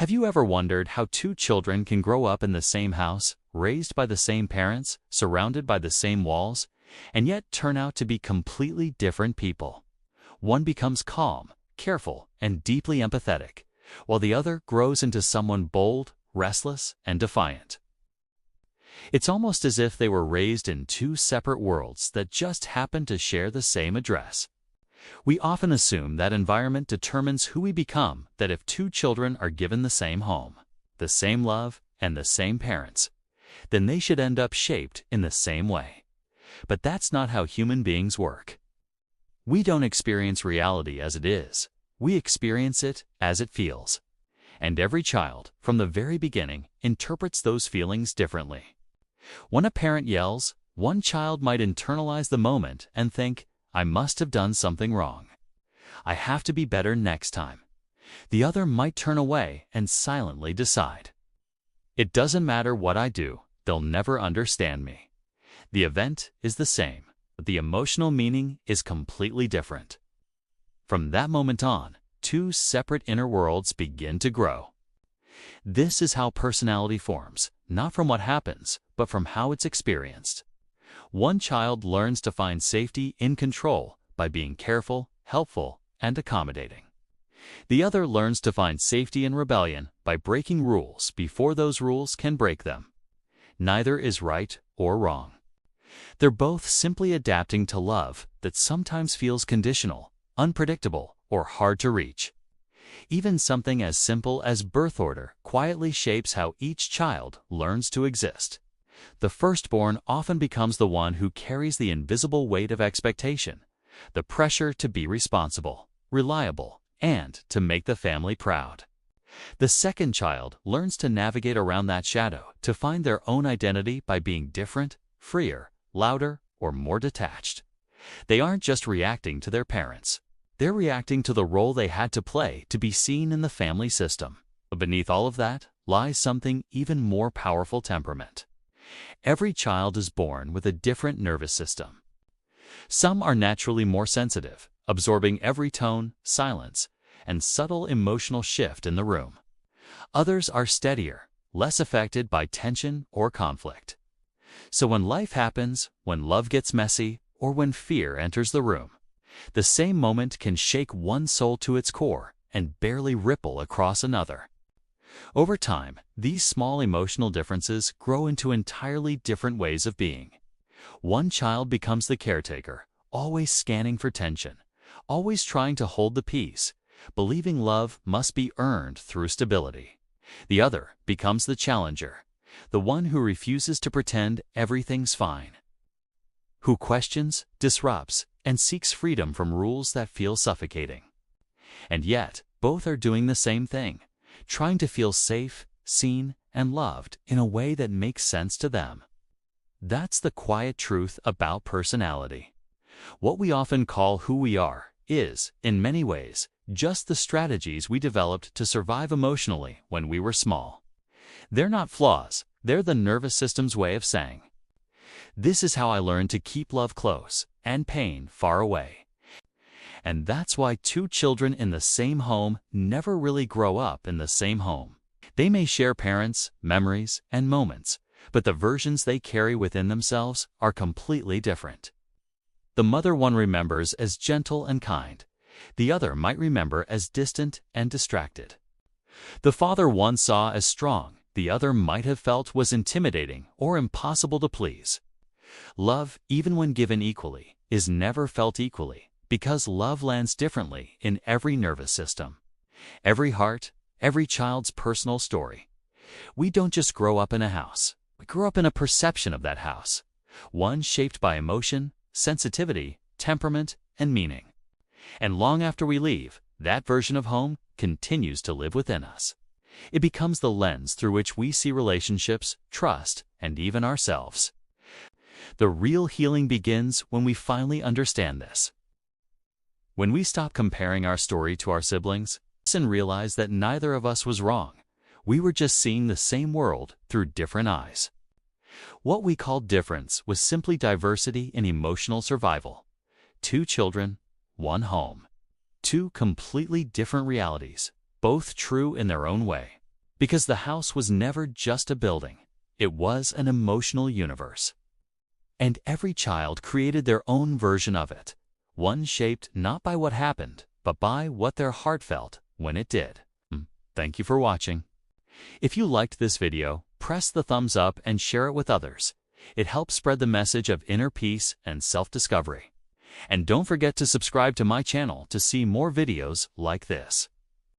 Have you ever wondered how two children can grow up in the same house, raised by the same parents, surrounded by the same walls, and yet turn out to be completely different people? One becomes calm, careful, and deeply empathetic, while the other grows into someone bold, restless, and defiant. It's almost as if they were raised in two separate worlds that just happen to share the same address. We often assume that environment determines who we become, that if two children are given the same home, the same love, and the same parents, then they should end up shaped in the same way. But that's not how human beings work. We don't experience reality as it is. We experience it as it feels. And every child, from the very beginning, interprets those feelings differently. When a parent yells, one child might internalize the moment and think, "I must have done something wrong. I have to be better next time." The other might turn away and silently decide, "It doesn't matter what I do, they'll never understand me." The event is the same, but the emotional meaning is completely different. From that moment on, two separate inner worlds begin to grow. This is how personality forms, not from what happens, but from how it's experienced. One child learns to find safety in control by being careful, helpful, and accommodating. The other learns to find safety in rebellion by breaking rules before those rules can break them. Neither is right or wrong. They're both simply adapting to love that sometimes feels conditional, unpredictable, or hard to reach. Even something as simple as birth order quietly shapes how each child learns to exist. The firstborn often becomes the one who carries the invisible weight of expectation, the pressure to be responsible, reliable, and to make the family proud. The second child learns to navigate around that shadow, to find their own identity by being different, freer, louder, or more detached. They aren't just reacting to their parents. They're reacting to the role they had to play to be seen in the family system. But beneath all of that lies something even more powerful: temperament. Every child is born with a different nervous system. Some are naturally more sensitive, absorbing every tone, silence, and subtle emotional shift in the room. Others are steadier, less affected by tension or conflict. So when life happens, when love gets messy, or when fear enters the room, the same moment can shake one soul to its core and barely ripple across another. Over time, these small emotional differences grow into entirely different ways of being. One child becomes the caretaker, always scanning for tension, always trying to hold the peace, believing love must be earned through stability. The other becomes the challenger, the one who refuses to pretend everything's fine, who questions, disrupts, and seeks freedom from rules that feel suffocating. And yet, both are doing the same thing, trying to feel safe, seen, and loved in a way that makes sense to them. That's the quiet truth about personality. What we often call who we are is, in many ways, just the strategies we developed to survive emotionally when we were small. They're not flaws, they're the nervous system's way of saying, "This is how I learned to keep love close and pain far away." And that's why two children in the same home never really grow up in the same home. They may share parents, memories, and moments, but the versions they carry within themselves are completely different. The mother one remembers as gentle and kind. The other might remember as distant and distracted. The father one saw as strong, the other might have felt was intimidating or impossible to please. Love, even when given equally, is never felt equally, because love lands differently in every nervous system, every heart, every child's personal story. We don't just grow up in a house. We grow up in a perception of that house, one shaped by emotion, sensitivity, temperament, and meaning. And long after we leave, that version of home continues to live within us. It becomes the lens through which we see relationships, trust, and even ourselves. The real healing begins when we finally understand this. When we stop comparing our story to our siblings and realize that neither of us was wrong, we were just seeing the same world through different eyes. What we called difference was simply diversity in emotional survival. Two children, one home. Two completely different realities, both true in their own way. Because the house was never just a building. It was an emotional universe. And every child created their own version of it, one shaped not by what happened, but by what their heart felt when it did. Thank you for watching. If you liked this video, press the thumbs up and share it with others. It helps spread the message of inner peace and self-discovery. And don't forget to subscribe to my channel to see more videos like this.